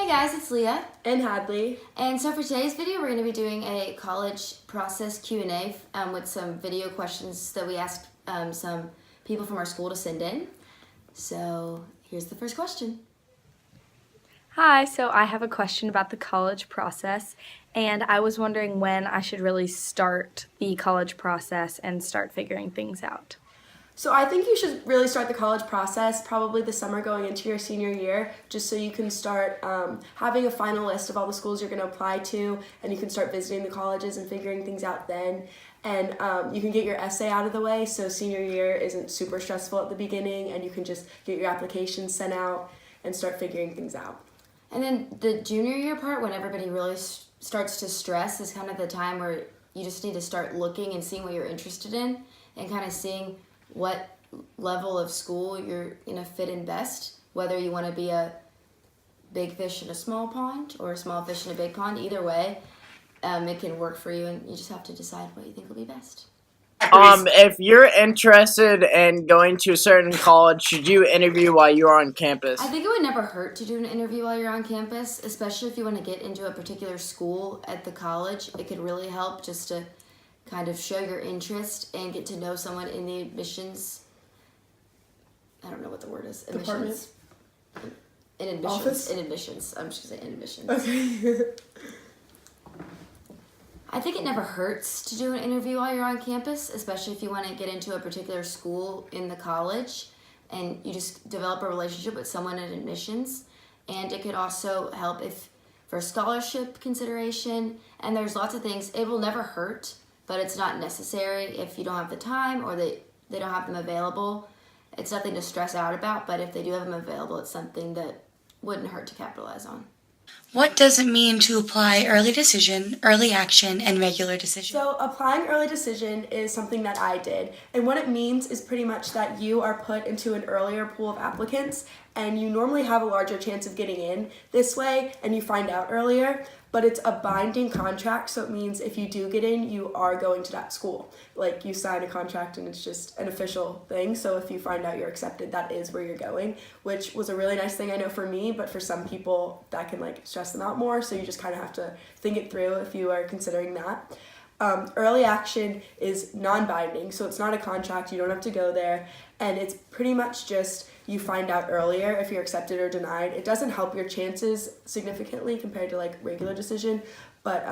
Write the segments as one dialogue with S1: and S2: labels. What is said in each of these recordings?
S1: guys, it's Leah
S2: and Hadley.
S1: And so for today's video, we're going to be doing a college process Q&A with some video questions that we asked some people from our school to send in. So here's the first question.
S3: Hi, so I have a question about the college process, and I was wondering when I should really start the college process and start figuring things out.
S2: So I think you should really start the college process probably the summer going into your senior year, just so you can start having a final list of all the schools you're going to apply to, and you can start visiting the colleges and figuring things out then. And you can get your essay out of the way, so senior year isn't super stressful at the beginning, and you can just get your applications sent out and start figuring things out.
S1: And then the junior year part, when everybody really starts to stress, is kind of the time where you just need to start looking and seeing what you're interested in and kind of seeing what level of school you're going to fit in best, whether you want to be a big fish in a small pond or a small fish in a big pond. Either way, it can work for you, and you just have to decide what you think will be best.
S4: If you're interested in going to a certain college, should you interview while you're on campus?
S1: I think it would never hurt to do an interview while you're on campus, especially if you want to get into a particular school at the college. It could really help just to kind of show your interest and get to know someone in the admissions, I don't know what the word is.
S2: Department?
S1: In admissions.
S2: Office?
S1: In admissions. I'm just going to say in admissions.
S2: Okay.
S1: I think it never hurts to do an interview while you're on campus, especially if you want to get into a particular school in the college and you just develop a relationship with someone in admissions. And it could also help if for scholarship consideration, and there's lots of things. It will never hurt, but it's not necessary if you don't have the time or they don't have them available. It's nothing to stress out about, but if they do have them available, it's something that wouldn't hurt to capitalize on.
S5: What does it mean to apply early decision, early action, and regular decision?
S2: So applying early decision is something that I did. And what it means is pretty much that you are put into an earlier pool of applicants, and you normally have a larger chance of getting in this way, and you find out earlier. But it's a binding contract, so it means if you do get in, you are going to that school. Like, you sign a contract and it's just an official thing, so if you find out you're accepted, that is where you're going, which was a really nice thing I know for me, but for some people that can stress them out more, so you just kind of have to think it through if you are considering that. Early action is non-binding, so it's not a contract, you don't have to go there, and it's pretty much just you find out earlier if you're accepted or denied. It doesn't help your chances significantly compared to regular decision, but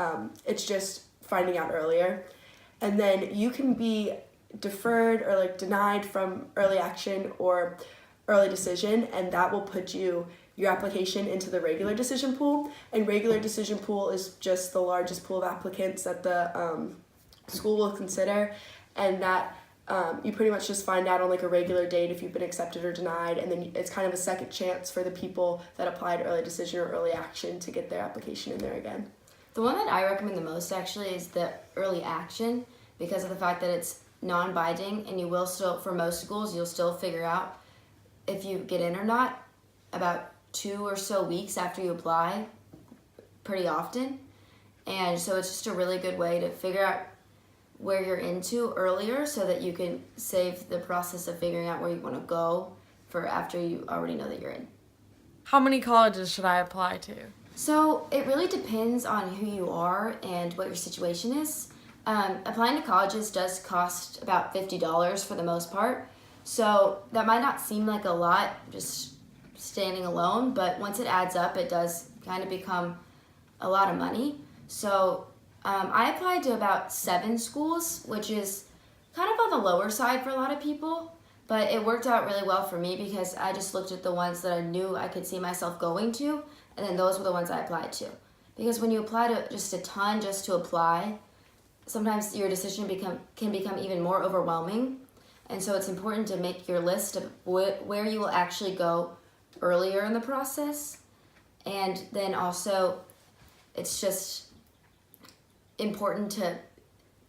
S2: it's just finding out earlier. And then you can be deferred or denied from early action or early decision, and that will put your application into the regular decision pool. And regular decision pool is just the largest pool of applicants that the school will consider, and that you pretty much just find out on a regular date if you've been accepted or denied, and then it's kind of a second chance for the people that applied early decision or early action to get their application in there again.
S1: The one that I recommend the most actually is the early action, because of the fact that it's non-binding, and you will still, for most schools, you'll still figure out if you get in or not about 2 or so weeks after you apply pretty often. And so it's just a really good way to figure out where you're into earlier so that you can save the process of figuring out where you want to go for after you already know that you're in.
S6: How many colleges should I apply to?
S1: So it really depends on who you are and what your situation is. Applying to colleges does cost about $50 for the most part. So that might not seem like a lot just standing alone, but once it adds up, it does kind of become a lot of money. So I applied to about 7 schools, which is kind of on the lower side for a lot of people, but it worked out really well for me because I just looked at the ones that I knew I could see myself going to, and then those were the ones I applied to. Because when you apply to just a ton just to apply, sometimes your decision can become even more overwhelming, and so it's important to make your list of where you will actually go earlier in the process, and then also it's just important to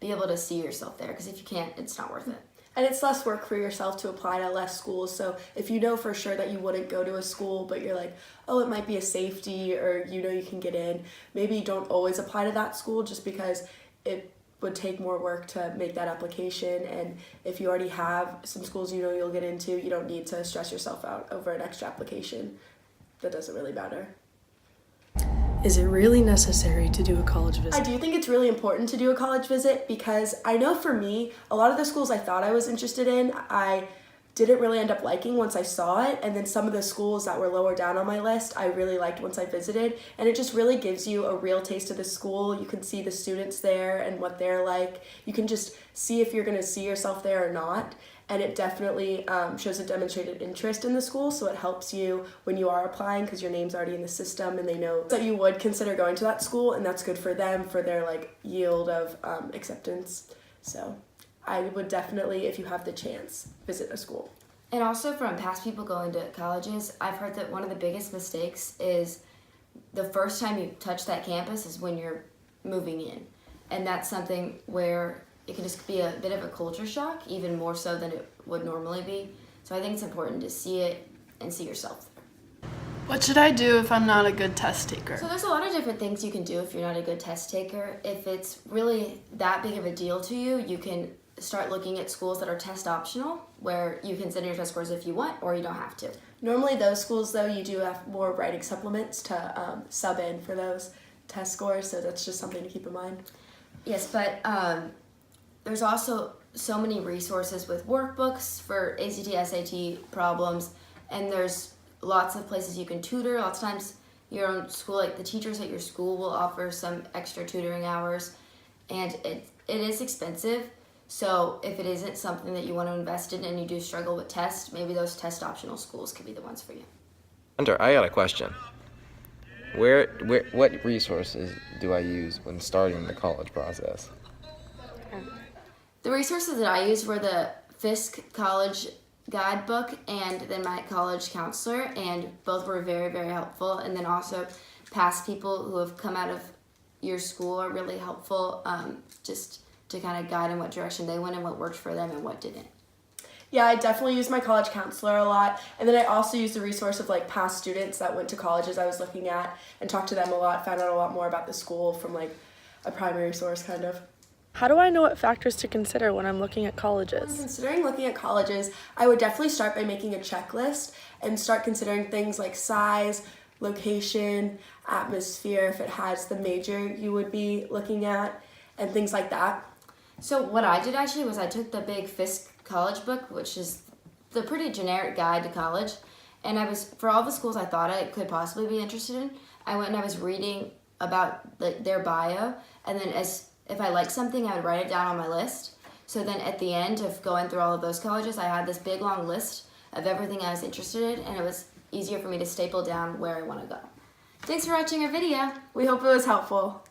S1: be able to see yourself there, because if you can't, it's not worth it.
S2: And it's less work for yourself to apply to less schools. So if you know for sure that you wouldn't go to a school, but you're like, oh, it might be a safety, or you can get in, maybe don't always apply to that school just because it would take more work to make that application. And if you already have some schools you'll get into, you don't need to stress yourself out over an extra application. That doesn't really matter.
S7: Is it really necessary to do a college visit?
S2: I do think it's really important to do a college visit because I know for me, a lot of the schools I thought I was interested in, I didn't really end up liking once I saw it, and then some of the schools that were lower down on my list I really liked once I visited, and it just really gives you a real taste of the school. You can see the students there and what they're like. You can just see if you're going to see yourself there or not, and it definitely shows a demonstrated interest in the school, so it helps you when you are applying because your name's already in the system and they know that you would consider going to that school, and that's good for them for their like yield of acceptance. So I would definitely, if you have the chance, visit a school.
S1: And also from past people going to colleges, I've heard that one of the biggest mistakes is the first time you touch that campus is when you're moving in. And that's something where it can just be a bit of a culture shock, even more so than it would normally be. So I think it's important to see it and see yourself there.
S7: What should I do if I'm not a good test taker?
S1: So there's a lot of different things you can do if you're not a good test taker. If it's really that big of a deal to you, you can start looking at schools that are test optional, where you can send your test scores if you want, or you don't have to.
S2: Normally those schools, though, you do have more writing supplements to sub in for those test scores, so that's just something to keep in mind.
S1: Yes, but there's also so many resources with workbooks for ACT, SAT problems, and there's lots of places you can tutor. Lots of times your own school, like the teachers at your school will offer some extra tutoring hours, and it is expensive. So if it isn't something that you want to invest in and you do struggle with tests, maybe those test optional schools could be the ones for you.
S8: Hunter, I got a question. What resources do I use when starting the college process?
S1: The resources that I used were the Fisk College Guidebook and then my college counselor, and both were very, very helpful. And then also past people who have come out of your school are really helpful, just to kind of guide in what direction they went and what worked for them and what didn't.
S2: Yeah, I definitely use my college counselor a lot, and then I also use the resource of like past students that went to colleges I was looking at and talked to them a lot, found out a lot more about the school from like a primary source kind of.
S7: How do I know what factors to consider when I'm looking at
S2: When
S7: colleges?
S2: considering looking at colleges, I would definitely start by making a checklist and start considering things like size, location, atmosphere, if it has the major you would be looking at, and things like that.
S1: So what I did actually was I took the big Fisk College book, which is the pretty generic guide to college, and I was, for all the schools I thought I could possibly be interested in, I went and I was reading about their bio, and then if I liked something, I would write it down on my list. So then at the end of going through all of those colleges, I had this big long list of everything I was interested in, and it was easier for me to staple down where I want to go. Thanks for watching our video.
S2: We hope it was helpful.